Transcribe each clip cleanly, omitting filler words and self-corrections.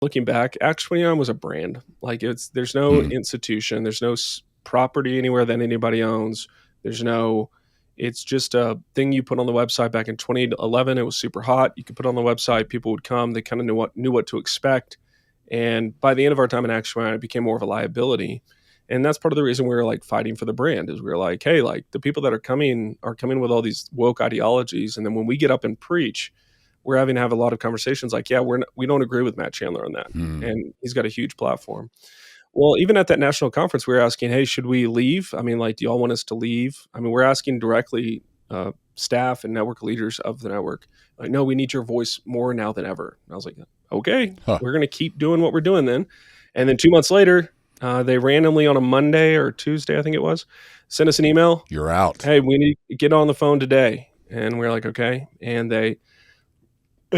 looking back, Acts 29 was a brand. Like there's no institution, there's no property anywhere that anybody owns. It's just a thing you put on the website back in 2011. It was super hot. You could put it on the website. People would come. They kind of knew what to expect. And by the end of our time in Acts 29, it became more of a liability. And that's part of the reason we were like fighting for the brand is we were like, hey, like the people that are coming with all these woke ideologies. And then when we get up and preach, we're having to have a lot of conversations like, yeah, we don't agree with Matt Chandler on that. And he's got a huge platform. Well, even at that national conference, we were asking, hey, should we leave? I mean, like, do y'all want us to leave? I mean, we're asking directly staff and network leaders of the network, like, no, we need your voice more now than ever. And I was like, okay, we're going to keep doing what we're doing then. And then 2 months later, they randomly on a Monday or Tuesday, I think it was, sent us an email. You're out. Hey, we need to get on the phone today. And we're like, okay. And they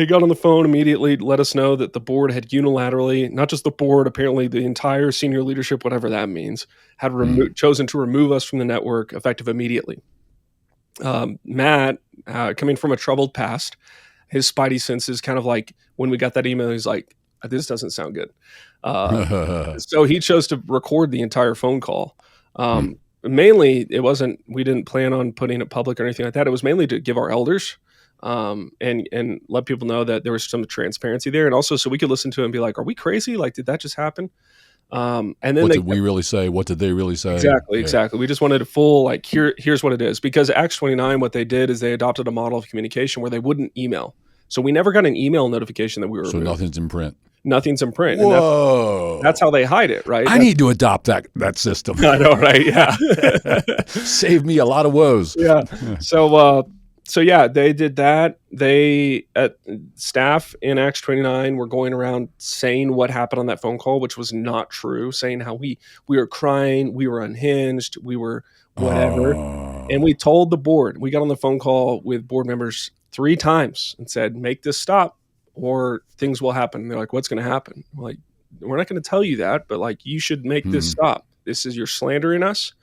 got on the phone immediately, let us know that the board had unilaterally, not just the board, apparently the entire senior leadership, whatever that means, had chosen to remove us from the network effective immediately. Matt, coming from a troubled past, his spidey senses kind of like when we got that email, he's like, this doesn't sound good. So he chose to record the entire phone call. Mainly, we didn't plan on putting it public or anything like that. It was mainly to give our elders and let people know that there was some transparency there. And also so we could listen to it and be like, are we crazy? Like, did that just happen? And then what did we really say? What did they really say? Exactly. We just wanted a full, like, here's what it is. Because Acts 29, what they did is they adopted a model of communication where they wouldn't email. So we never got an email notification that we were removed. Nothing's in print. Nothing's in print. Whoa. And that's how they hide it, right? I need to adopt that system. I know, right? Yeah. Save me a lot of woes. Yeah. So yeah, they did that. They staff in Acts 29 were going around saying what happened on that phone call, which was not true, saying how we were crying, we were unhinged, we were whatever. And we told the board, we got on the phone call with board members 3 times and said, make this stop or things will happen. And they're like, what's going to happen? We're like, we're not going to tell you that, but like, you should make this stop. You're slandering us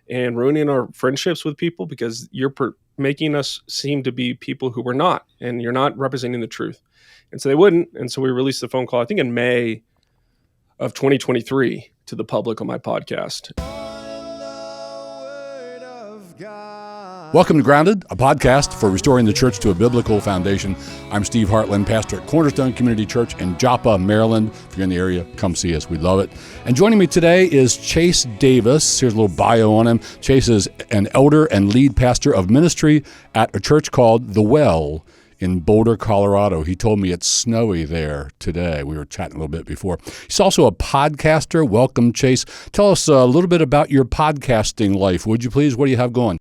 and ruining our friendships with people because you're making us seem to be people who we're not, and you're not representing the truth. And so they wouldn't. And so we released the phone call, I think in May of 2023 to the public on my podcast. Welcome to Grounded, a podcast for restoring the church to a biblical foundation. I'm Steve Hartland, pastor at Cornerstone Community Church in Joppa, Maryland. If you're in the area, come see us. We love it. And joining me today is Chase Davis. Here's a little bio on him. Chase is an elder and lead pastor of ministry at a church called The Well in Boulder, Colorado. He told me it's snowy there today. We were chatting a little bit before. He's also a podcaster. Welcome, Chase. Tell us a little bit about your podcasting life, would you please? What do you have going?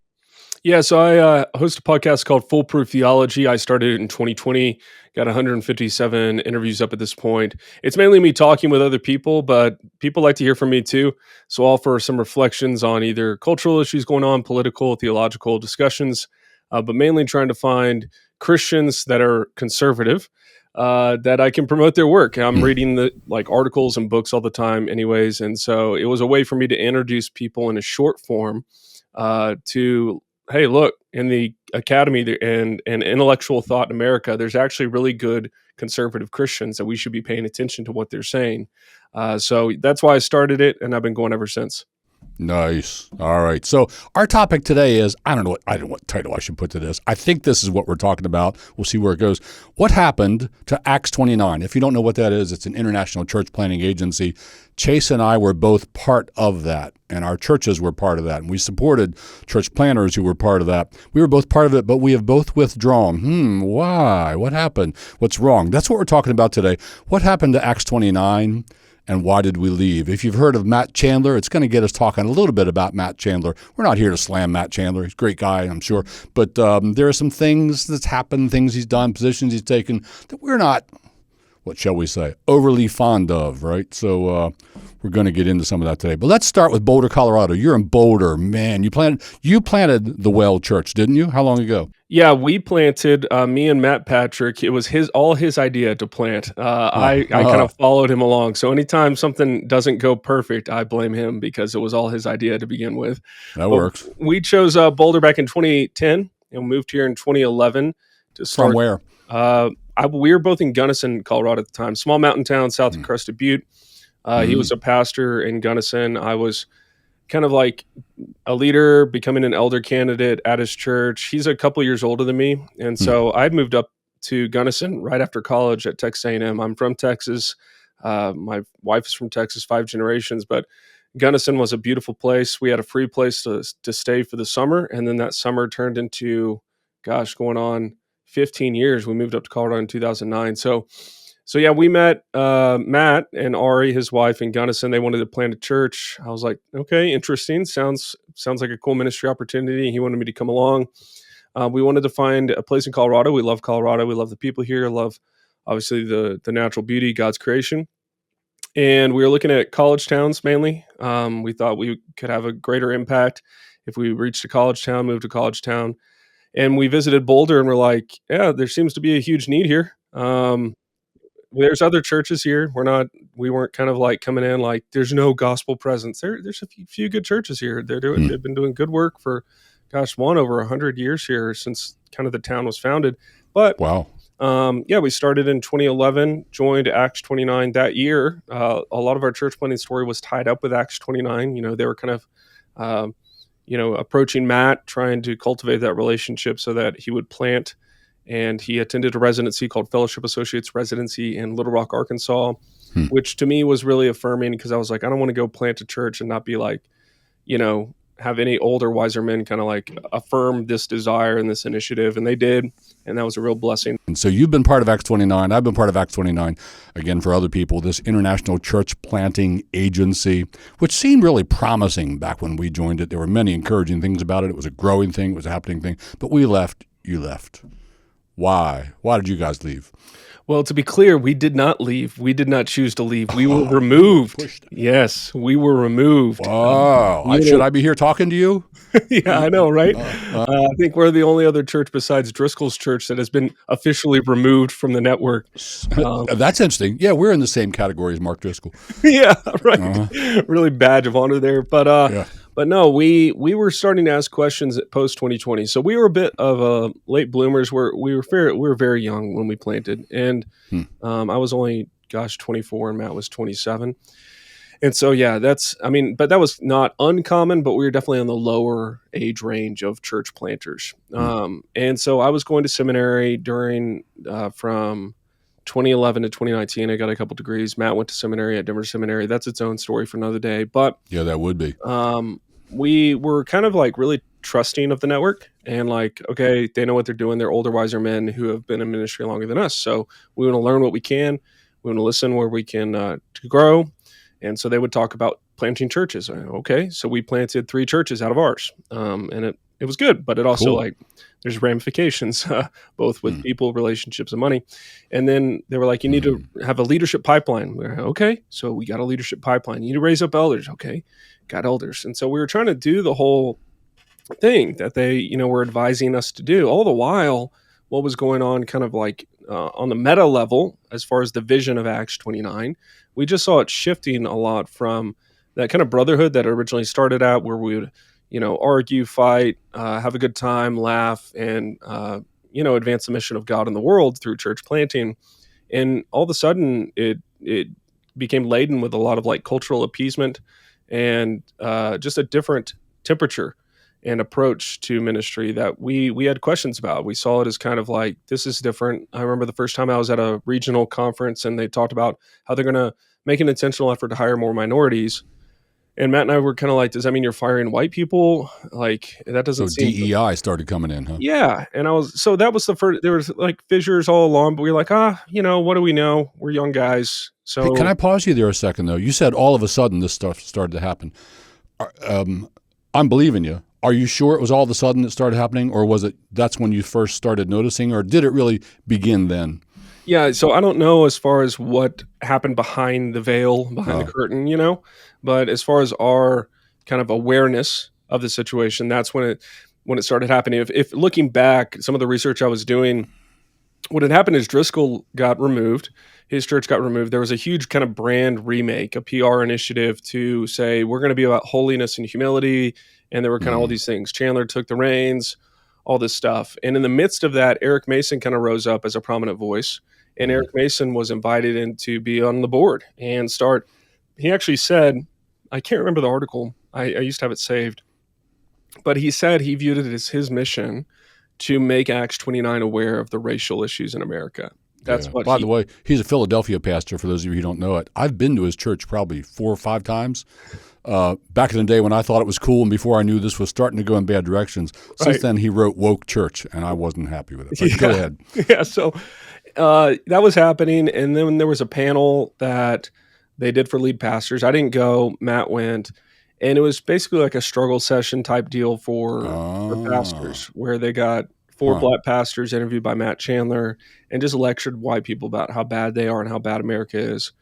Yeah, so I host a podcast called Foolproof Theology. I started it in 2020, got 157 interviews up at this point. It's mainly me talking with other people, but people like to hear from me too. So I'll offer some reflections on either cultural issues going on, political, theological discussions, but mainly trying to find Christians that are conservative that I can promote their work. I'm reading the articles and books all the time anyways, and so it was a way for me to introduce people in a short form to hey, look, in the academy and intellectual thought in America, there's actually really good conservative Christians that we should be paying attention to what they're saying. So that's why I started it, and I've been going ever since. Nice. All right. So our topic today is, I don't know what title I should put to this. I think this is what we're talking about. We'll see where it goes. What happened to Acts 29? If you don't know what that is, it's an international church planting agency. Chase and I were both part of that, and our churches were part of that, and we supported church planters who were part of that. We were both part of it, but we have both withdrawn. Why? What happened? What's wrong? That's what we're talking about today. What happened to Acts 29? And why did we leave? If you've heard of Matt Chandler, it's going to get us talking a little bit about Matt Chandler. We're not here to slam Matt Chandler. He's a great guy, I'm sure. But there are some things that's happened, things he's done, positions he's taken that we're not, what shall we say, overly fond of, right? So we're going to get into some of that today. But let's start with Boulder, Colorado. You're in Boulder. Man, you planted the Well Church, didn't you? How long ago? Yeah, we planted, me and Matt Patrick. It was all his idea to plant. I kind of followed him along. So anytime something doesn't go perfect, I blame him because it was all his idea to begin with. That works. We chose Boulder back in 2010 and moved here in 2011 to start. From where? we were both in Gunnison, Colorado at the time, small mountain town south of Crested Butte. He was a pastor in Gunnison. I was kind of like a leader, becoming an elder candidate at his church. He's a couple years older than me, and so I moved up to Gunnison right after college at Texas A&M. I'm from Texas. My wife is from Texas, 5 generations, but Gunnison was a beautiful place. We had a free place to stay for the summer, and then that summer turned into, going on 15 years. We moved up to Colorado in 2009. So yeah, we met Matt and Ari, his wife, in Gunnison. They wanted to plant a church. I was like, okay, interesting. Sounds like a cool ministry opportunity. He wanted me to come along. We wanted to find a place in Colorado. We love Colorado. We love the people here. Love, obviously, the natural beauty, God's creation. And we were looking at college towns mainly. We thought we could have a greater impact if we reached a college town, moved to college town. And we visited Boulder, and we're like, yeah, there seems to be a huge need here. There's other churches here. We weren't kind of like coming in like there's no gospel presence. There's a few good churches here. They've been doing good work for, over 100 years here since kind of the town was founded. But wow. We started in 2011, joined Acts 29 that year. A lot of our church planting story was tied up with Acts 29. They were kind of, approaching Matt, trying to cultivate that relationship so that he would plant. And he attended a residency called Fellowship Associates Residency in Little Rock, Arkansas, which to me was really affirming because I was like, I don't want to go plant a church and not be like, have any older, wiser men kind of like affirm this desire and this initiative. And they did. And that was a real blessing. And so you've been part of Acts 29. I've been part of Acts 29, again, for other people, this international church planting agency, which seemed really promising back when we joined it. There were many encouraging things about it. It was a growing thing. It was a happening thing. But we left. You left. Why? Why did you guys leave? Well, to be clear, we did not leave. We did not choose to leave. We were removed. Yes, we were removed. Wow. Should I be here talking to you? Yeah, I know, right? I think we're the only other church besides Driscoll's church that has been officially removed from the network. That's interesting. Yeah, we're in the same category as Mark Driscoll. Yeah, right. Really badge of honor there. But no, we were starting to ask questions at post 2020. So we were a bit of late bloomers. We were very young when we planted, and I was only 24, and Matt was 27. And so but that was not uncommon, but we were definitely on the lower age range of church planters. And so I was going to seminary during from 2011 to 2019. I got a couple degrees. Matt went to seminary at Denver Seminary. That's its own story for another day. But yeah, that would be. We were kind of like really trusting of the network and like, okay, they know what they're doing. They're older, wiser men who have been in ministry longer than us. So we want to learn what we can. We want to listen where we can to grow. And so they would talk about planting churches. Okay, so we planted 3 churches out of ours. And it was good, but it also there's ramifications, both with people, relationships, and money. And then they were like, you need to have a leadership pipeline. We're okay, so we got a leadership pipeline. You need to raise up elders. Okay, got elders. And so we were trying to do the whole thing that they, were advising us to do. All the while, what was going on kind of like on the meta level, as far as the vision of Acts 29, we just saw it shifting a lot from that kind of brotherhood that originally started out where we would, argue, fight, have a good time, laugh, and, advance the mission of God in the world through church planting. And all of a sudden it became laden with a lot of like cultural appeasement and just a different temperature and approach to ministry that we had questions about. We saw it as kind of like, this is different. I remember the first time I was at a regional conference and they talked about how they're going to make an intentional effort to hire more minorities. And Matt and I were kind of like, does that mean you're firing white people? Like, that doesn't seem... So DEI started coming in, huh? Yeah. And that was the first, there was like fissures all along, but we were like, what do we know? We're young guys. So hey, can I pause you there a second, though? You said all of a sudden this stuff started to happen. I'm believing you. Are you sure it was all of a sudden it started happening, or was it that's when you first started noticing, or did it really begin then? Yeah, so I don't know as far as what happened behind the veil, behind the curtain, but as far as our kind of awareness of the situation, that's when it started happening. If looking back, some of the research I was doing, what had happened is Driscoll got removed. His church got removed. There was a huge kind of brand remake, a PR initiative to say, we're going to be about holiness and humility. And there were kind of all these things. Chandler took the reins. all this stuff. And in the midst of that, Eric Mason kind of rose up as a prominent voice. And Eric Mason was invited in to be on the board and start. He actually said, I can't remember the article. I used to have it saved. But he said he viewed it as his mission to make Acts 29 aware of the racial issues in America. That's Yeah. what By the way, he's a Philadelphia pastor, for those of you who don't know it. I've been to his church probably 4 or 5 times. Back in the day when I thought it was cool and before I knew this was starting to go in bad directions. Since then, he wrote Woke Church, and I wasn't happy with it. But go ahead. Yeah, so that was happening. And then there was a panel that they did for lead pastors. I didn't go. Matt went. And it was basically like a struggle session type deal for pastors, where they got 4 black pastors interviewed by Matt Chandler and just lectured white people about how bad they are and how bad America is.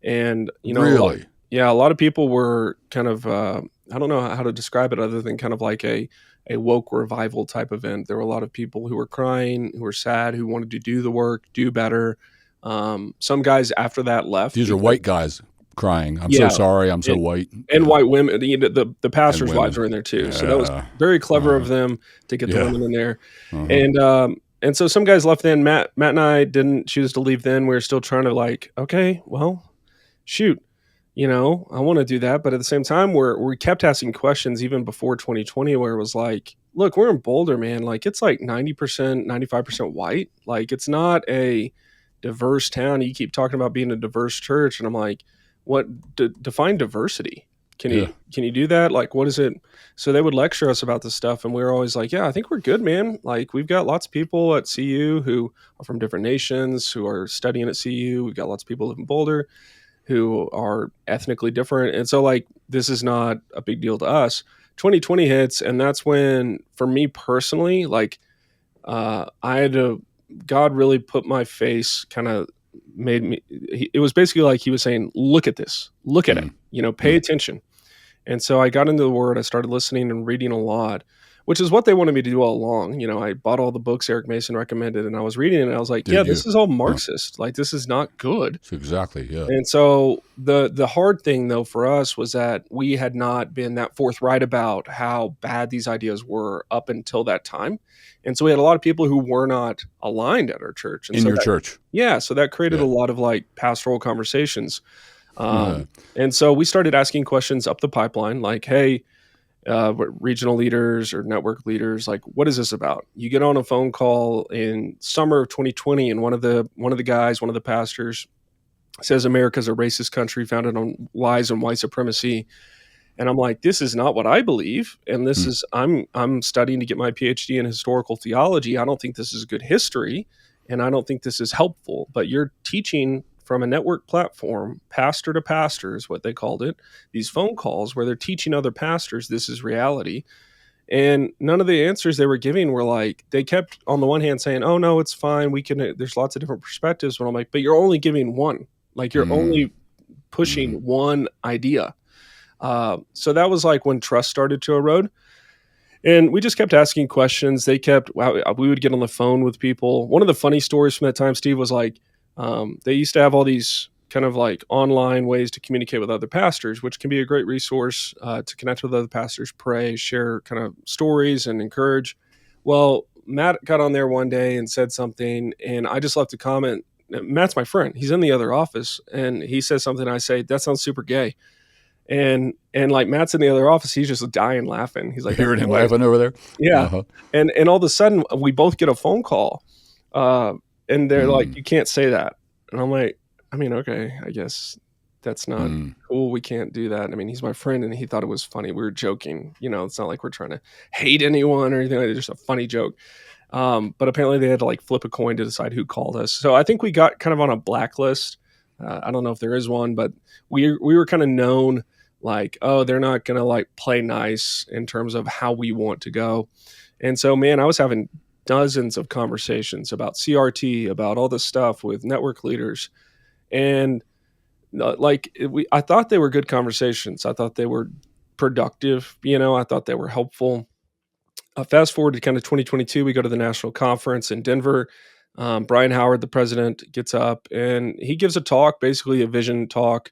And, Really? a lot of people were kind of, I don't know how to describe it other than kind of like a woke revival type event. There were a lot of people who were crying, who were sad, who wanted to do the work, do better. Some guys after that left. These are white guys crying. I'm so sorry. I'm so white. And white women. The pastors' wives were in there too. Yeah. So that was very clever of them to get the women in there. And so some guys left then. Matt and I didn't choose to leave then. We were still trying to like, okay, well, shoot. I want to do that. But at the same time, we kept asking questions even before 2020, where it was like, look, we're in Boulder, man. Like, it's like 90%, 95% white. Like, it's not a diverse town. You keep talking about being a diverse church. And I'm like, what define diversity? Can you do that? Like, what is it? So they would lecture us about this stuff. And we were always like, yeah, I think we're good, man. Like, we've got lots of people at CU who are from different nations, who are studying at CU. We've got lots of people who live in Boulder who are ethnically different. And so like, this is not a big deal to us. 2020 hits. And that's when, for me personally, like, I had to, God really put my face kind of made me, it was basically like he was saying, look at this, look at it, pay attention. And so I got into the word, I started listening and reading a lot, which is what they wanted me to do all along. I bought all the books Eric Mason recommended and I was reading it and I was like, this is all Marxist. Like, this is not good. Exactly. Yeah. And so the hard thing though for us was that we had not been that forthright about how bad these ideas were up until that time. And so we had a lot of people who were not aligned at our church. And in your church. Yeah. So that created a lot of like pastoral conversations. And so we started asking questions up the pipeline, like, hey, regional leaders or network leaders, like, what is this about? You get on a phone call in summer of 2020, and one of the pastors says America's a racist country founded on lies and white supremacy. And I'm like, this is not what I believe. And this is, I'm studying to get my PhD in historical theology. I don't think this is good history. And I don't think this is helpful, but you're teaching from a network platform, pastor to pastor is what they called it, these phone calls where they're teaching other pastors this is reality. And none of the answers they were giving were like, they kept on the one hand saying, oh no, it's fine. There's lots of different perspectives. But I'm like, but you're only giving one, like you're only pushing one idea. So that was like when trust started to erode. And we just kept asking questions. We would get on the phone with people. One of the funny stories from that time, Steve, was like, they used to have all these kind of like online ways to communicate with other pastors, which can be a great resource to connect with other pastors, pray, share kind of stories and encourage. Well, Matt got on there one day and said something, and I just left a comment. Matt's my friend. He's in the other office, and he says something. I say, that sounds super gay. And like Matt's in the other office, he's just dying laughing. He's like, hearing him laughing over there. Yeah. And all of a sudden we both get a phone call, and they're like, you can't say that. And I'm like, I mean, okay, I guess that's not cool. We can't do that. I mean, he's my friend and he thought it was funny. We were joking, it's not like we're trying to hate anyone or anything. It's just a funny joke. But apparently they had to like flip a coin to decide who called us. So I think we got kind of on a blacklist. I don't know if there is one, but we were kind of known like, oh, they're not going to like play nice in terms of how we want to go. And so, man, I was having dozens of conversations about CRT, about all this stuff with network leaders. And I thought they were good conversations. I thought they were productive. I thought they were helpful. Fast forward to kind of 2022, we go to the national conference in Denver. Brian Howard, the president, gets up and he gives a talk, basically a vision talk.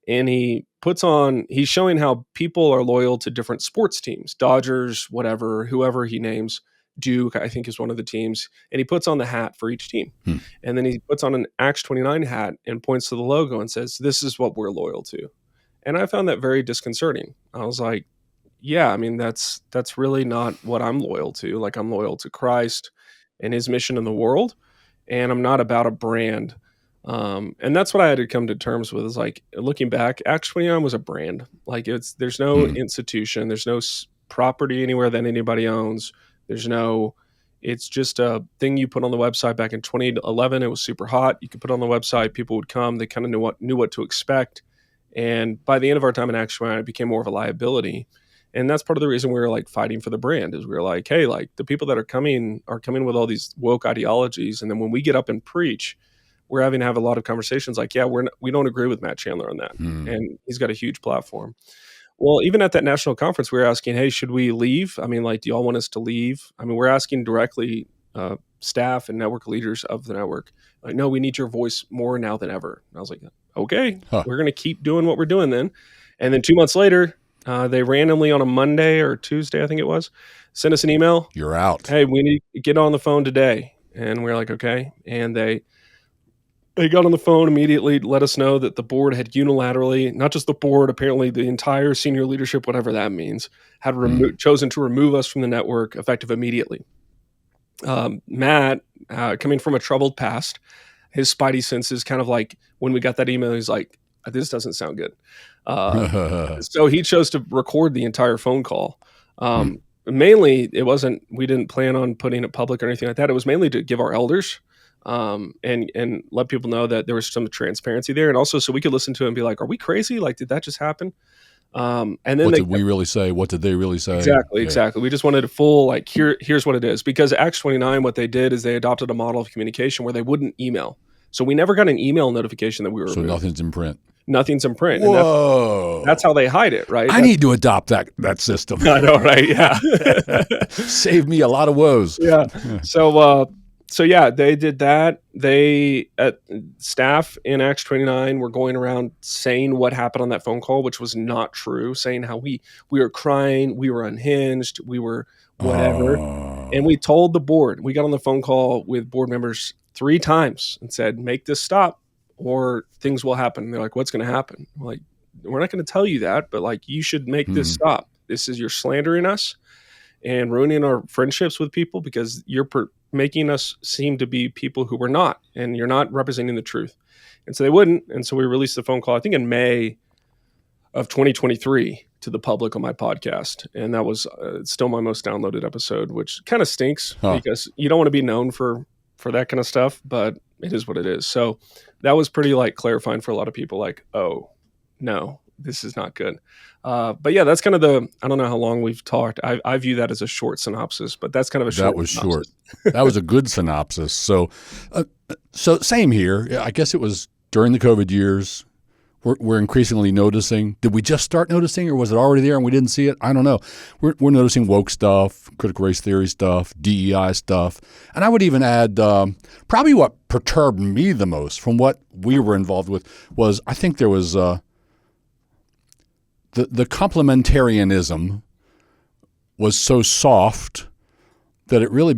And he's showing how people are loyal to different sports teams, Dodgers, whatever, whoever he names, Duke, I think, is one of the teams, and he puts on the hat for each team. And then he puts on an Acts 29 hat and points to the logo and says, "This is what we're loyal to." And I found that very disconcerting. I was like, yeah, I mean, that's really not what I'm loyal to. Like, I'm loyal to Christ and his mission in the world, and I'm not about a brand. And that's what I had to come to terms with, is like, looking back, Acts 29 was a brand. Like, there's no institution, there's no property anywhere that anybody owns. It's just a thing you put on the website back in 2011. It was super hot. You could put it on the website, people would come, they kind of knew what to expect. And by the end of our time in Action, it became more of a liability. And that's part of the reason we were like fighting for the brand, is we were like, hey, like, the people that are coming with all these woke ideologies. And then when we get up and preach, we're having to have a lot of conversations like, yeah, we don't agree with Matt Chandler on that. And he's got a huge platform. Well, even at that national conference, we were asking, hey, should we leave? I mean, like, do y'all want us to leave? I mean, we're asking directly staff and network leaders of the network, like, no, we need your voice more now than ever. And I was like, okay, we're going to keep doing what we're doing then. And then 2 months later, they randomly on a Monday or Tuesday, I think it was, sent us an email. You're out. Hey, we need to get on the phone today. And we're like, okay. And they got on the phone immediately, let us know that the board had unilaterally, not just the board, apparently the entire senior leadership, whatever that means, had chosen to remove us from the network effective immediately. Matt, coming from a troubled past, his spidey senses kind of like, when we got that email, he's like, this doesn't sound good. So he chose to record the entire phone call. Mainly, we didn't plan on putting it public or anything like that. It was mainly to give our elders and let people know that there was some transparency there. And also so we could listen to it and be like, are we crazy? Like, did that just happen? And then what did we really say? What did they really say? Exactly. We just wanted a full, like, here's what it is. Because Acts 29, what they did is they adopted a model of communication where they wouldn't email. So we never got an email notification that we were removed. Nothing's in print. Nothing's in print. Whoa. And that's how they hide it, right? I need to adopt that system. I know, right? Yeah. Save me a lot of woes. Yeah. So yeah, they did that. Staff in Acts 29 were going around saying what happened on that phone call, which was not true, saying how we were crying, we were unhinged, we were whatever. And we told the board, we got on the phone call with board members 3 times and said, make this stop or things will happen. And they're like, what's going to happen? We're like, we're not going to tell you that, but like, you should make this stop. You're slandering us and ruining our friendships with people because you're making us seem to be people who we're not, and you're not representing the truth. And so they wouldn't. And so we released the phone call, I think in May of 2023, to the public on my podcast. And that was still my most downloaded episode, which kind of stinks because you don't want to be known for that kind of stuff, but it is what it is. So that was pretty like clarifying for a lot of people, like, oh no, this is not good. But yeah, that's kind of I don't know how long we've talked. I view that as a short synopsis, but that's kind of a short. That was short. That was a good synopsis. So same here. I guess it was during the COVID years. We're increasingly noticing. Did we just start noticing, or was it already there and we didn't see it? I don't know. We're noticing woke stuff, critical race theory stuff, DEI stuff. And I would even add probably what perturbed me the most from what we were involved with was I think there was the complementarianism was so soft that it really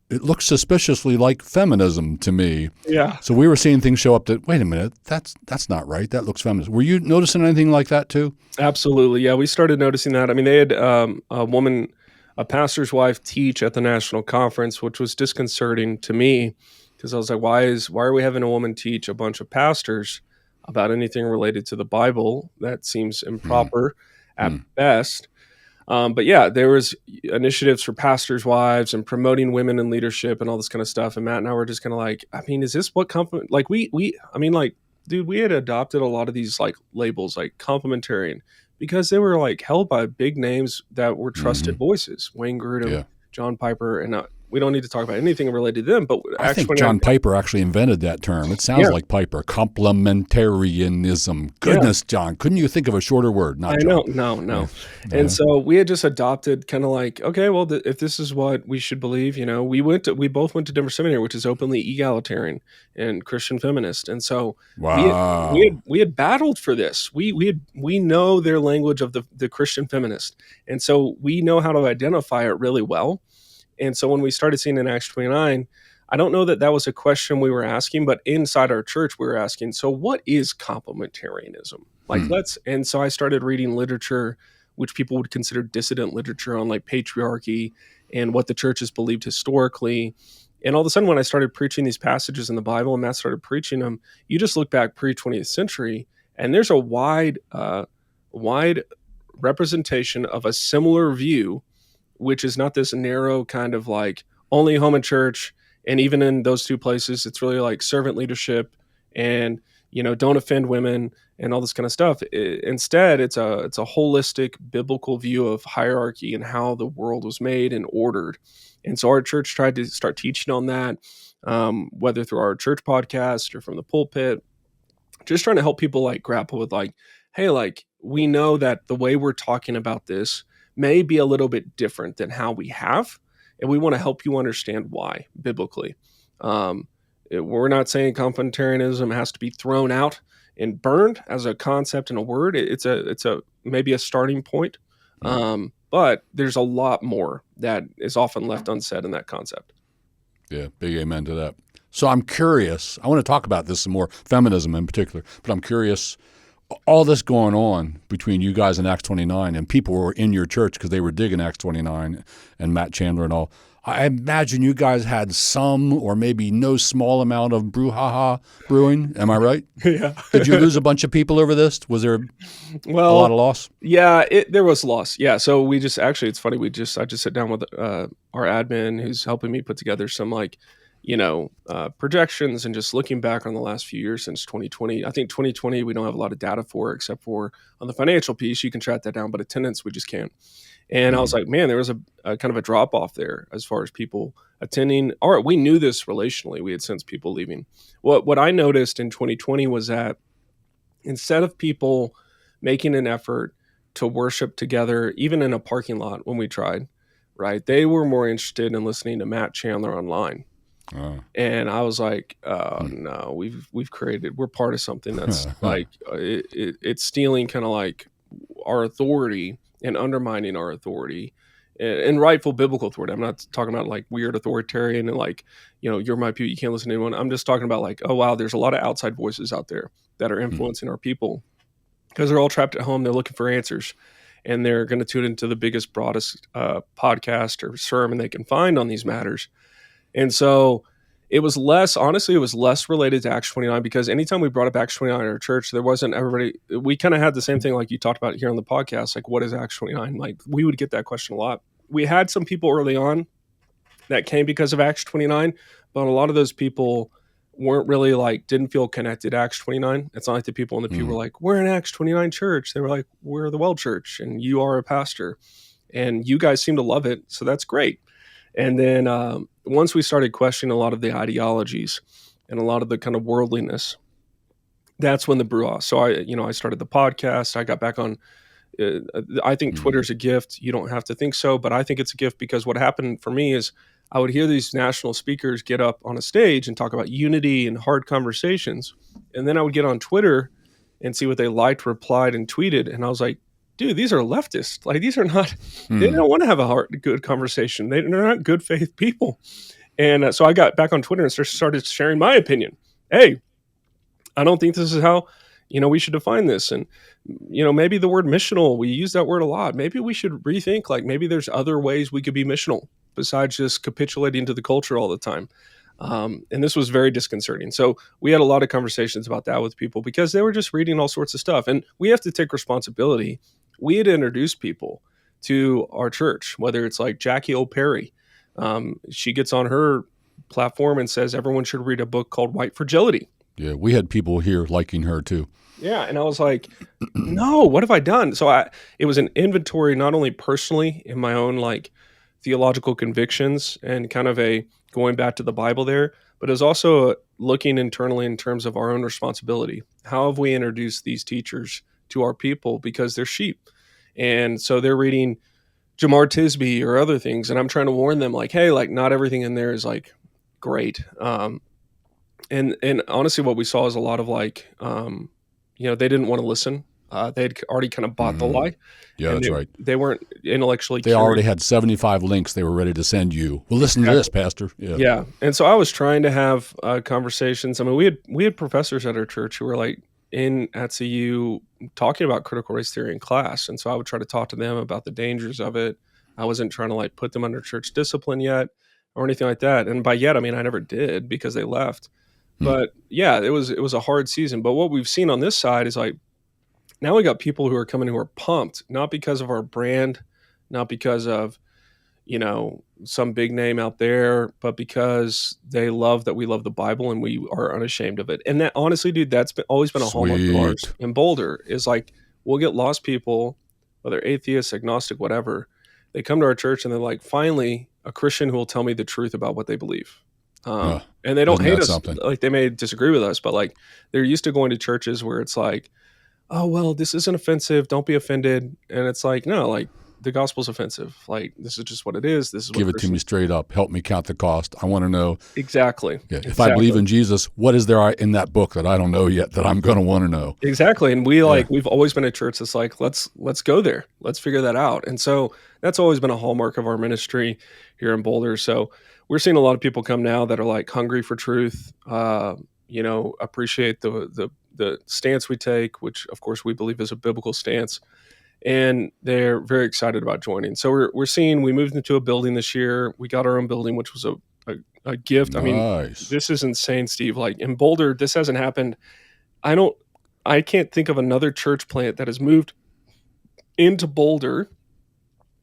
it looked suspiciously like feminism to me. Yeah. So we were seeing things show up that, wait a minute, that's not right. That looks feminist. Were you noticing anything like that too? Absolutely. Yeah, we started noticing that. I mean, they had a pastor's wife teach at the national conference, which was disconcerting to me because I was like, why are we having a woman teach a bunch of pastors about anything related to the Bible? That seems improper at best. But yeah, there was initiatives for pastors' wives and promoting women in leadership and all this kind of stuff. And Matt and I were just kind of like, I mean, is this what like dude, we had adopted a lot of these like labels like complementarian because they were like held by big names that were trusted voices, Wayne Grudem, John Piper, and we don't need to talk about anything related to them, but I think John Piper actually invented that term. It sounds like Piper. Complementarianism. Goodness, John, couldn't you think of a shorter word? Not John. No. Yeah. And so we had just adopted kind of like, okay, well, if this is what we should believe, we both went to Denver Seminary, which is openly egalitarian and Christian feminist. And so we had battled for this. We know their language of the Christian feminist. And so we know how to identify it really well. And so when we started seeing in Acts 29, I don't know that that was a question we were asking, but inside our church, we were asking, so what is complementarianism? Like, and so I started reading literature, which people would consider dissident literature on like patriarchy and what the church has believed historically. And all of a sudden, when I started preaching these passages in the Bible and Matt started preaching them, you just look back pre 20th century, and there's a wide representation of a similar view, which is not this narrow kind of like only home and church. And even in those two places, it's really like servant leadership and, don't offend women and all this kind of stuff. Instead, it's a holistic biblical view of hierarchy and how the world was made and ordered. And so our church tried to start teaching on that, whether through our church podcast or from the pulpit, just trying to help people like grapple with like, hey, like we know that the way we're talking about this may be a little bit different than how we have, and we want to help you understand why biblically. We're not saying complementarianism has to be thrown out and burned as a concept and a word. It's a maybe a starting point, but there's a lot more that is often left unsaid in that concept. Yeah, big amen to that. So I'm curious. I want to talk about this some more, feminism in particular, but I'm curious, all this going on between you guys and Acts 29, and people were in your church because they were digging Acts 29 and Matt Chandler and all. I imagine you guys had some or maybe no small amount of brouhaha brewing. Am I right? Yeah. Did you lose a bunch of people over this? Was there a lot of loss? Yeah, there was loss. Yeah. So we just actually, it's funny. I just sit down with our admin who's helping me put together some like, projections and just looking back on the last few years since 2020. I think 2020, we don't have a lot of data for, except for on the financial piece, you can track that down, but attendance, we just can't. And I was like, man, there was a kind of a drop off there as far as people attending. All right, we knew this relationally. We had sensed people leaving. What I noticed in 2020 was that instead of people making an effort to worship together, even in a parking lot when we tried, right, they were more interested in listening to Matt Chandler online. And I was like, no, we're part of something that's like, it's stealing kind of like our authority and undermining our authority and rightful biblical authority. I'm not talking about like weird authoritarian and like, you're my people, you can't listen to anyone. I'm just talking about like, oh, wow, there's a lot of outside voices out there that are influencing our people because they're all trapped at home. They're looking for answers and they're going to tune into the biggest, broadest podcast or sermon they can find on these matters. And so it was less related to Acts 29 because anytime we brought up Acts 29 in our church, there wasn't everybody. We kind of had the same thing like you talked about here on the podcast. Like, what is Acts 29? Like, we would get that question a lot. We had some people early on that came because of Acts 29, but a lot of those people weren't really like, didn't feel connected to Acts 29. It's not like the people in the pew were like, we're in Acts 29 church. They were like, we're the Well Church and you are a pastor and you guys seem to love it. So that's great. And then once we started questioning a lot of the ideologies and a lot of the kind of worldliness, that's when the brew off. So I started the podcast. I got back on. I think Twitter's a gift. You don't have to think so, but I think it's a gift because what happened for me is I would hear these national speakers get up on a stage and talk about unity and hard conversations, and then I would get on Twitter and see what they liked, replied, and tweeted, and I was like, dude, these are leftists. Like, these are not, they don't want to have a good conversation. They're not good faith people. And so I got back on Twitter and started sharing my opinion. Hey, I don't think this is how, we should define this. And, maybe the word missional, we use that word a lot. Maybe we should rethink, like maybe there's other ways we could be missional besides just capitulating to the culture all the time. And this was very disconcerting. So we had a lot of conversations about that with people because they were just reading all sorts of stuff. And we have to take responsibility. We had to introduce people to our church, whether it's like Jackie O'Perry. She gets on her platform and says everyone should read a book called White Fragility. Yeah, we had people here liking her too. Yeah, and I was like, no, what have I done? So it was an inventory, not only personally in my own like theological convictions and kind of a going back to the Bible there, but it was also looking internally in terms of our own responsibility. How have we introduced these teachers to our people because they're sheep? And so they're reading Jamar Tisby or other things. And I'm trying to warn them like, hey, like not everything in there is like great. And honestly, what we saw is a lot of like, they didn't want to listen. They had already kind of bought the lie, Yeah, and that's right. they weren't intellectually They curious. already had 75 links they were ready to send you. Well, listen to this, Pastor. Yeah. Yeah, and so I was trying to have conversations. I mean, we had professors at our church who were like at CU talking about critical race theory in class, and so I would try to talk to them about the dangers of it. I wasn't trying to like put them under church discipline yet or anything like that. And by yet, I mean I never did because they left. But yeah, it was a hard season. But what we've seen on this side is like now we got people who are coming who are pumped, not because of our brand, not because of some big name out there, but because they love that we love the Bible and we are unashamed of it. And that honestly, dude, always been a hallmark of ours Sweet. in Boulder is like, we'll get lost people, whether atheist, agnostic, whatever. They come to our church and they're like, finally, a Christian who will tell me the truth about what they believe. And they don't Isn't hate that us. something? Like they may disagree with us, but like they're used to going to churches where it's like, oh, well, this isn't offensive. Don't be offended. And it's like, no, like the gospel's offensive. Like, this is just what it is. This is what Give it to me straight up. Help me count the cost. I want to know. Exactly. Yeah, if I believe in Jesus, what is there in that book that I don't know yet that I'm going to want to know? Exactly. And we've always been a church that's like, let's go there. Let's figure that out. And so that's always been a hallmark of our ministry here in Boulder. So we're seeing a lot of people come now that are like hungry for truth, appreciate the stance we take, which of course we believe is a biblical stance. And they're very excited about joining. So we're seeing, we moved into a building this year. We got our own building, which was a gift. Nice. I mean, this is insane, Steve. Like in Boulder, this hasn't happened. I can't think of another church plant that has moved into Boulder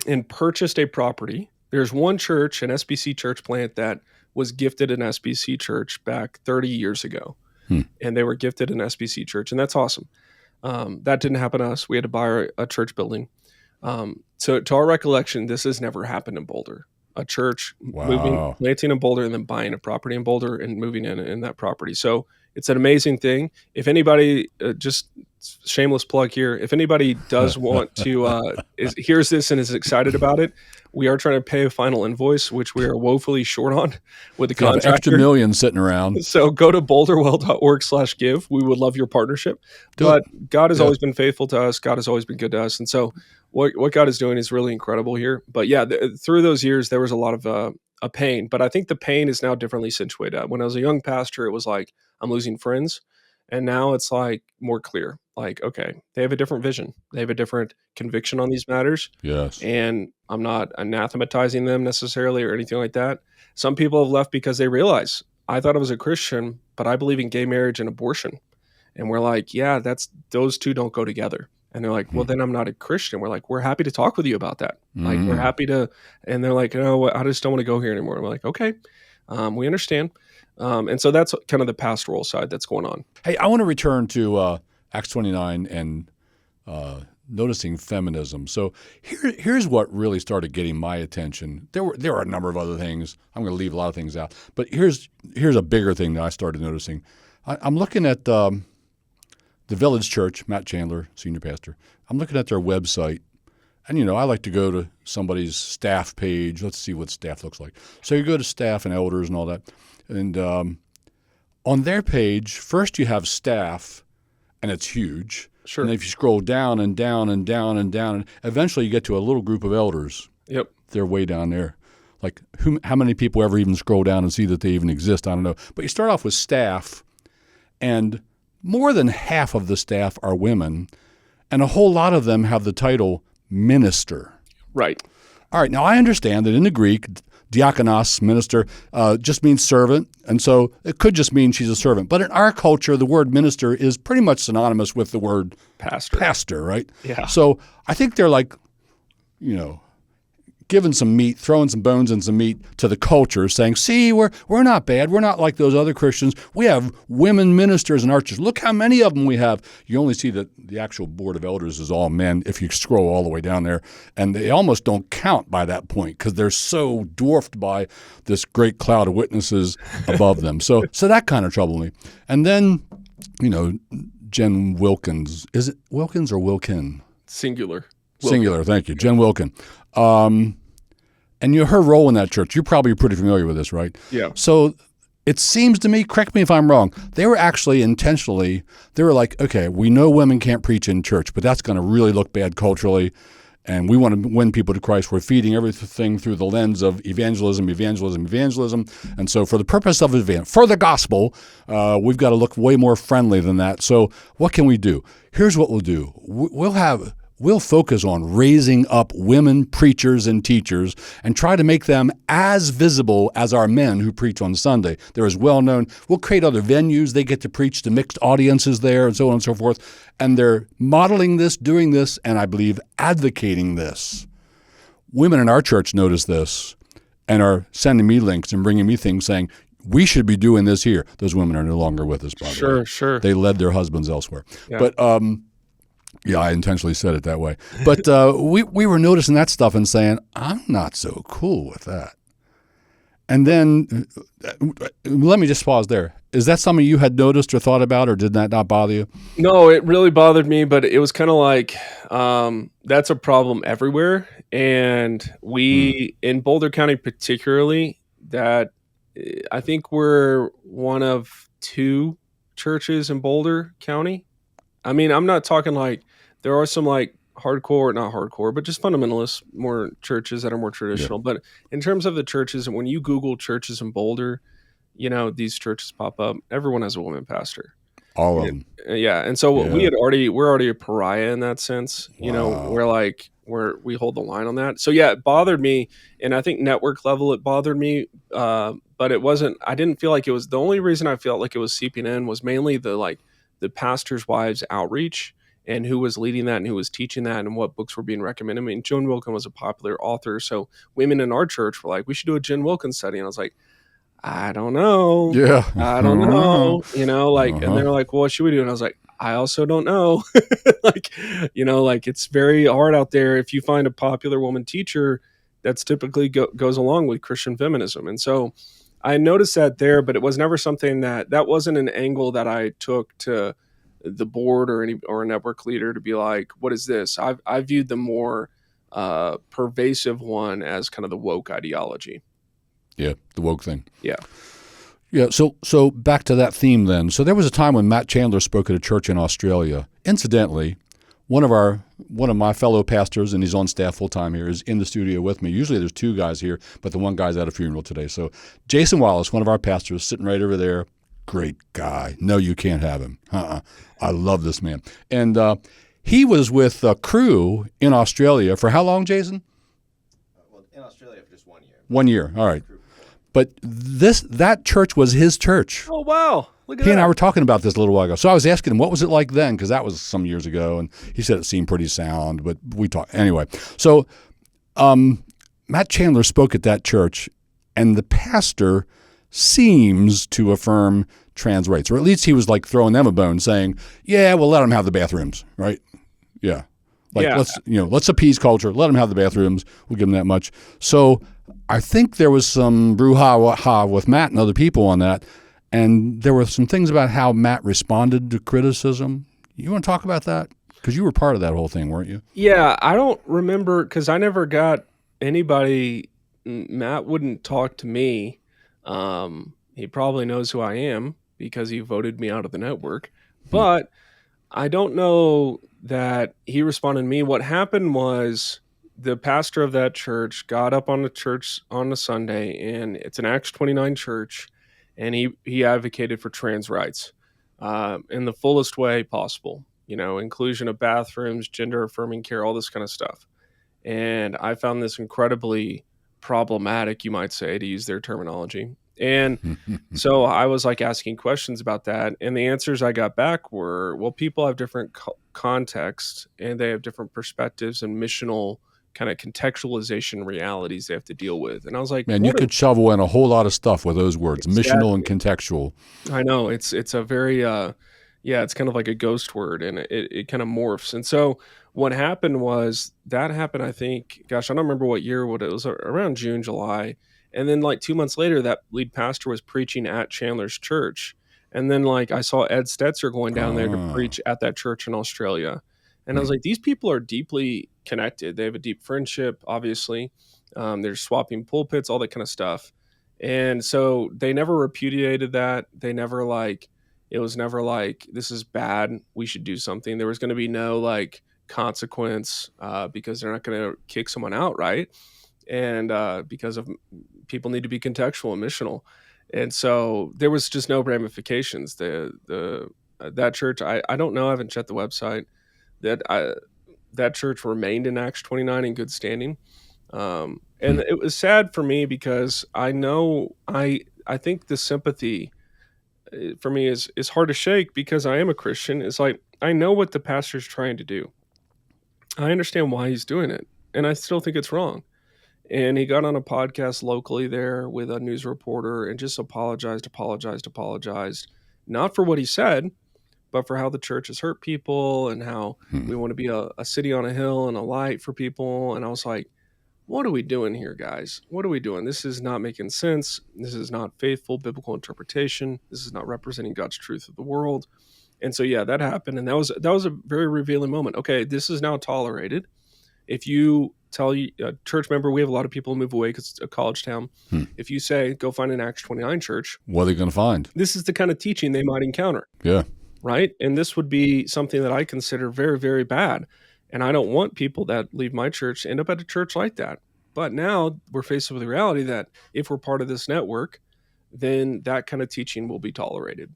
and purchased a property. There's one church, an SBC church plant, that was gifted an SBC church back 30 years ago. And they were gifted an SBC church, and that's awesome. That didn't happen to us. We had to buy a church building. So to our recollection, this has never happened in Boulder. A church planting in Boulder and then buying a property in Boulder and moving in that property. So it's an amazing thing. If anybody, just shameless plug here, if anybody does want to, hears this and is excited about it, we are trying to pay a final invoice, which we are woefully short on with the contractor. Extra million sitting around. So go to boulderwell.org/give. We would love your partnership. But God has always been faithful to us. God has always been good to us. And so what God is doing is really incredible here. But yeah, through those years, there was a lot of a pain. But I think the pain is now differently situated. When I was a young pastor, it was like, I'm losing friends. And now it's like more clear. Like, okay, they have a different vision. They have a different conviction on these matters. Yes. And I'm not anathematizing them necessarily or anything like that. Some people have left because they realize, I thought I was a Christian, but I believe in gay marriage and abortion. And we're like, yeah, those two don't go together. And they're like, well, then I'm not a Christian. We're like, we're happy to talk with you about that. Like, we're happy to, and they're like, no, I just don't want to go here anymore. We're like, okay, we understand. And so that's kind of the pastoral side that's going on. Hey, I want to return to Acts 29 and noticing feminism. So here's what really started getting my attention. There were a number of other things. I'm going to leave a lot of things out. But here's a bigger thing that I started noticing. I'm looking at the Village Church, Matt Chandler, senior pastor. I'm looking at their website. And, I like to go to somebody's staff page. Let's see what staff looks like. So you go to staff and elders and all that. And on their page, first you have staff, and it's huge. Sure. And if you scroll down and down and down and down, and eventually you get to a little group of elders. Yep. They're way down there. Like how many people ever even scroll down and see that they even exist? I don't know. But you start off with staff, and more than half of the staff are women, and a whole lot of them have the title minister. Right. All right. Now, I understand that in the Greek, diakonos, minister, just means servant, and so it could just mean she's a servant. But in our culture, the word minister is pretty much synonymous with the word pastor, right? Yeah. So I think they're like, giving some meat, throwing some bones and some meat to the culture, saying, see, we're not bad. We're not like those other Christians. We have women ministers in our church. Look how many of them we have. You only see that the actual board of elders is all men if you scroll all the way down there. And they almost don't count by that point because they're so dwarfed by this great cloud of witnesses above them. So that kind of troubled me. And then, Jen Wilkins. Is it Wilkins or Wilkin? Singular. Singular, thank you. Jen Wilkin. And her role in that church, you're probably pretty familiar with this, right? Yeah. So It seems to me, correct me if I'm wrong, they were actually intentionally, they were like, okay, we know women can't preach in church, but that's going to really look bad culturally, and we want to win people to Christ. We're feeding everything through the lens of evangelism. And so for the purpose of for the gospel, we've got to look way more friendly than that. So what can we do? Here's what we'll do. We'll focus on raising up women preachers and teachers and try to make them as visible as our men who preach on Sunday. They're as well known. We'll create other venues. They get to preach to mixed audiences there and so on and so forth. And they're modeling this, doing this, and I believe advocating this. Women in our church notice this and are sending me links and bringing me things saying, we should be doing this here. Those women are no longer with us, by the way. Sure. They led their husbands elsewhere. Yeah. But yeah, I intentionally said it that way. But we were noticing that stuff and saying, I'm not so cool with that. And then let me just pause there. Is that something you had noticed or thought about, or did that not bother you? No, it really bothered me, but it was kind of like that's a problem everywhere. And we, in Boulder County particularly, that I think we're one of 2 churches in Boulder County. I mean, I'm not talking like there are some like hardcore, not hardcore, but just fundamentalist more churches that are more traditional. Yeah. But in terms of the churches, when you Google churches in Boulder, you know, these churches pop up. Everyone has a woman pastor. All of them. Yeah. And so we're already a pariah in that sense. Wow. You know, we hold the line on that. So yeah, it bothered me. And I think network level, it bothered me. But it wasn't, I didn't feel like it was, the only reason I felt like it was seeping in was mainly the pastors' wives outreach and who was leading that and who was teaching that and what books were being recommended. I mean, Joan Wilkin was a popular author. So women in our church were like, we should do a Jen Wilkin study. And I was like, I don't know. Yeah. I don't know. You know, like, and they're like, well, what should we do? And I was like, I also don't know. Like, you know, like it's very hard out there. If you find a popular woman teacher, that's typically goes along with Christian feminism. And so I noticed that there, but it was never something that wasn't an angle that I took to the board or a network leader to be like, what is this? I viewed the more pervasive one as kind of the woke ideology. Yeah, the woke thing. Yeah. Yeah, so back to that theme then. So there was a time when Matt Chandler spoke at a church in Australia. Incidentally, one of my fellow pastors, and he's on staff full time here, is in the studio with me. Usually there's 2 guys here, but the one guy's at a funeral today. So Jason Wallace, one of our pastors, sitting right over there. Great guy. No, you can't have him. I love this man. And he was with a crew in Australia for how long, Jason? Well, in Australia for just 1 year. 1 year. All right. But that church was his church. Oh, wow. Look at He and I were talking about this a little while ago. So I was asking him, what was it like then? Because that was some years ago. And he said it seemed pretty sound, but we talked. Anyway, so Matt Chandler spoke at that church, and the pastor seems to affirm trans rights, or at least he was like throwing them a bone saying, yeah, we'll let them have the bathrooms, right? Yeah. Let's appease culture. Let them have the bathrooms. We'll give them that much. So I think there was some brouhaha with Matt and other people on that. And there were some things about how Matt responded to criticism. You want to talk about that? Because you were part of that whole thing, weren't you? Yeah, I don't remember because I never got anybody. Matt wouldn't talk to me. He probably knows who I am because he voted me out of the network. But I don't know that he responded to me. What happened was the pastor of that church got up on the church on a Sunday, and it's an Acts 29 church, and he advocated for trans rights in the fullest way possible. You know, inclusion of bathrooms, gender affirming care, all this kind of stuff. And I found this incredibly problematic, you might say, to use their terminology. And so I was like asking questions about that. And the answers I got back were, well, people have different contexts and they have different perspectives and missional kind of contextualization realities they have to deal with. And I was like, man, you could shovel in a whole lot of stuff with those words, exactly. Missional and contextual. I know it's a very, it's kind of like a ghost word, and it kind of morphs. And so what happened was that happened, I think, gosh, I don't remember what year, it was around June, July. And then like 2 months later, that lead pastor was preaching at Chandler's church. And then like I saw Ed Stetzer going down there to preach at that church in Australia. And I was like, these people are deeply connected. They have a deep friendship, obviously. They're swapping pulpits, all that kind of stuff. And so they never repudiated that. They never like, it was never like, this is bad, we should do something. There was going to be no like consequence because they're not going to kick someone out, right? And because of people need to be contextual and missional. And so there was just no ramifications. That church, I don't know, I haven't checked the website. That church remained in Acts 29 in good standing. And it was sad for me because I know I think the sympathy for me is hard to shake because I am a Christian. It's like I know what the pastor's trying to do. I understand why he's doing it, and I still think it's wrong. And he got on a podcast locally there with a news reporter and just apologized, not for what he said, but for how the church has hurt people and how we want to be a city on a hill and a light for people. And I was like, what are we doing here, guys? What are we doing? This is not making sense. This is not faithful biblical interpretation. This is not representing God's truth of the world. And so, yeah, that happened. And that was a very revealing moment. Okay, this is now tolerated. If you tell a church member, we have a lot of people move away because it's a college town. If you say, go find an Acts 29 church. What are they going to find? This is the kind of teaching they might encounter. Yeah. Right? And this would be something that I consider very, very bad. And I don't want people that leave my church to end up at a church like that. But now we're faced with the reality that if we're part of this network, then that kind of teaching will be tolerated.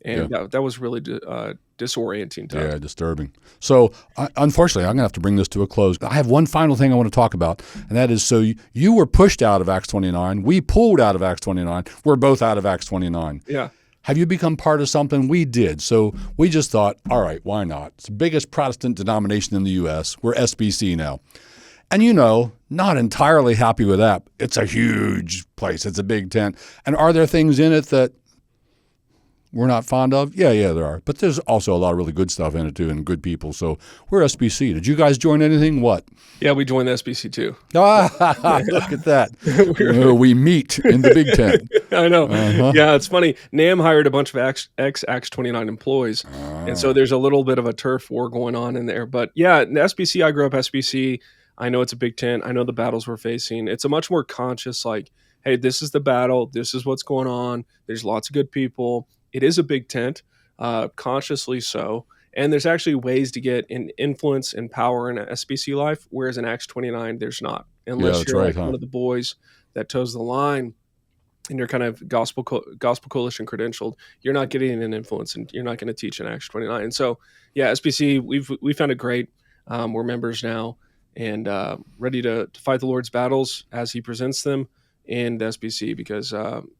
And that was really disorienting to us. Yeah, disturbing. So, unfortunately, I'm going to have to bring this to a close. I have one final thing I want to talk about, and that is, so you were pushed out of Acts 29. We pulled out of Acts 29. We're both out of Acts 29. Yeah. Have you become part of something? We did. So we just thought, all right, why not? It's the biggest Protestant denomination in the U.S. We're SBC now. And, not entirely happy with that. It's a huge place. It's a big tent. And are there things in it that we're not fond of? Yeah, there are. But there's also a lot of really good stuff in it, too, and good people. So we're SBC. Did you guys join anything? What? Yeah, we joined the SBC, too. Look at that. We meet in the big tent. I know. Yeah, it's funny. NAM hired a bunch of ex-Acts 29 employees. And so there's a little bit of a turf war going on in there. But, yeah, in the SBC, I grew up SBC. I know it's a big tent. I know the battles we're facing. It's a much more conscious, like, hey, this is the battle. This is what's going on. There's lots of good people. It is a big tent, consciously so. And there's actually ways to get in influence and power in SBC life, whereas in Acts 29, there's not. Unless you're one of the boys that toes the line and you're kind of gospel coalition credentialed, you're not getting an influence and you're not going to teach in Acts 29. And so, yeah, SBC, we found it great. We're members now and ready to fight the Lord's battles as he presents them in the SBC because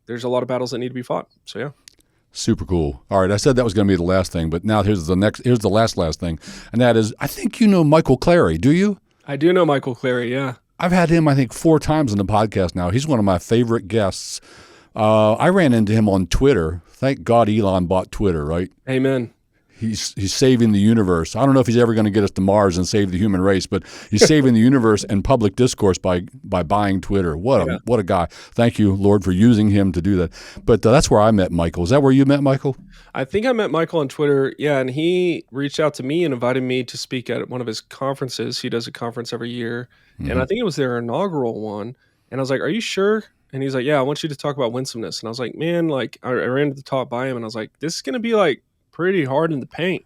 there's a lot of battles that need to be fought. So, yeah. Super cool. All right, I said that was going to be the last thing, but now here's the last thing, and that is, I think you know Michael Clary. Do you? I do know Michael Clary, yeah. I've had him, I think, 4 times on the podcast now. He's one of my favorite guests. I ran into him on Twitter. Thank God Elon bought Twitter, right? Amen. He's saving the universe. I don't know if he's ever going to get us to Mars and save the human race, but he's saving the universe and public discourse by buying Twitter. What a guy. Thank you, Lord, for using him to do that. But that's where I met Michael. Is that where you met Michael? I think I met Michael on Twitter, yeah, and he reached out to me and invited me to speak at one of his conferences. He does a conference every year, and I think it was their inaugural one. And I was like, are you sure? And he's like, yeah, I want you to talk about winsomeness. And I was like, man, like I ran to the top by him, and I was like, this is going to be like pretty hard in the paint.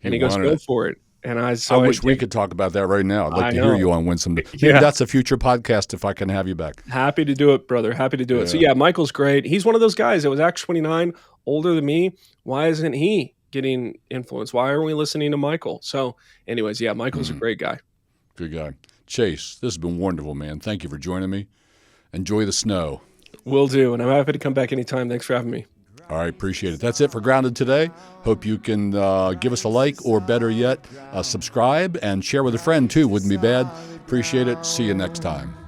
And he goes, go for it. And I wish we could talk about that right now. I'd like to hear you on Winsome. Maybe that's a future podcast if I can have you back. Happy to do it, brother. Happy to do it. So, yeah, Michael's great. He's one of those guys that was Acts 29, older than me. Why isn't he getting influence? Why aren't we listening to Michael? So, anyways, yeah, Michael's a great guy. Good guy. Chase, this has been wonderful, man. Thank you for joining me. Enjoy the snow. Will do. And I'm happy to come back anytime. Thanks for having me. All right, appreciate it. That's it for Grounded today. Hope you can give us a like, or better yet, subscribe and share with a friend too. Wouldn't be bad. Appreciate it. See you next time.